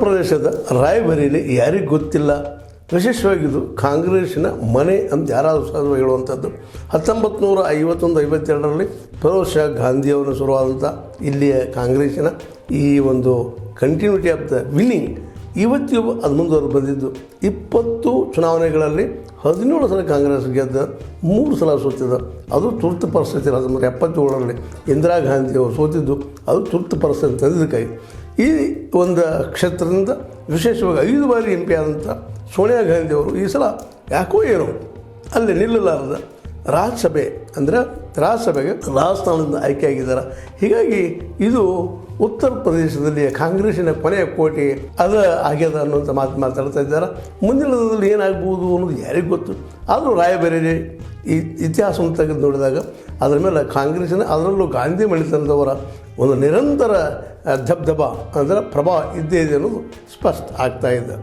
ಪ್ರದೇಶದ ರಾಯ್ಬರೇಲಿ ಯಾರಿಗೂ ಗೊತ್ತಿಲ್ಲ. ವಿಶೇಷವಾಗಿದ್ದು ಕಾಂಗ್ರೆಸ್ಸಿನ ಮನೆ ಅಂತ ಯಾರಾದರೂ ಸಹ ಹೇಳುವಂಥದ್ದು. 1951-52ರಲ್ಲಿ ಫಿರೋಜ್ ಶಾ ಗಾಂಧಿಯವರು ಶುರುವಾದಂಥ ಇಲ್ಲಿಯ ಕಾಂಗ್ರೆಸ್ಸಿನ ಈ ಒಂದು ಕಂಟಿನ್ಯೂಟಿ ಆಫ್ ದ ವಿನ್ನಿಂಗ್ ಇವತ್ತಿಗೂ ಅದು ಮುಂದುವರೆದು ಬಂದಿದ್ದು. 20 ಚುನಾವಣೆಗಳಲ್ಲಿ 17 ಸಲ ಕಾಂಗ್ರೆಸ್ ಗೆದ್ದ, 3 ಸಲ ಸೋತಿದ್ದ. ಅದು ತುರ್ತು ಪರಿಸ್ಥಿತಿ 1977ರಲ್ಲಿ ಇಂದಿರಾ ಗಾಂಧಿಯವರು ಸೋತಿದ್ದು, ಅದು ತುರ್ತು ಪರಿಸ್ಥಿತಿ ತಂದಿದ್ದಕ್ಕಾಗಿ ಈ ಒಂದು ಕ್ಷೇತ್ರದಿಂದ ವಿಶೇಷವಾಗಿ 5 ಬಾರಿ MP ಆದಂಥ ಸೋನಿಯಾ ಗಾಂಧಿಯವರು ಈ ಸಲ ಯಾಕೋ ಏನೋ ಅಲ್ಲಿ ನಿಲ್ಲಲಾರದ ರಾಜ್ಯಸಭೆಗೆ ರಾಜಸ್ಥಾನದಿಂದ ಆಯ್ಕೆಯಾಗಿದ್ದಾರೆ. ಹೀಗಾಗಿ ಇದು ಉತ್ತರ ಪ್ರದೇಶದಲ್ಲಿ ಕಾಂಗ್ರೆಸ್ಸಿನ ಕೊನೆಯ ಕೋಟೆ ಅದು ಆಗ್ಯದ ಅನ್ನುವಂಥ ಮಾತಾಡ್ತಾ ಇದ್ದಾರೆ. ಮುಂದಿನ ದಿನದಲ್ಲಿ ಏನಾಗ್ಬೋದು ಅನ್ನೋದು ಯಾರಿಗೂ ಗೊತ್ತು. ಆದರೂ ರಾಯಬೇರೇಲಿ ಈ ಇತಿಹಾಸವನ್ನು ತೆಗೆದು ನೋಡಿದಾಗ ಅದರ ಮೇಲೆ ಕಾಂಗ್ರೆಸ್ಸಿನ, ಅದರಲ್ಲೂ ಗಾಂಧಿ ಮಣಿತನದವರ ಒಂದು ನಿರಂತರ ದಬದಬ ಅಂದರೆ ಪ್ರಭಾವ ಇದ್ದೇ ಇದೆ ಅನ್ನೋದು ಸ್ಪಷ್ಟ ಆಗ್ತಾ ಇದೆ.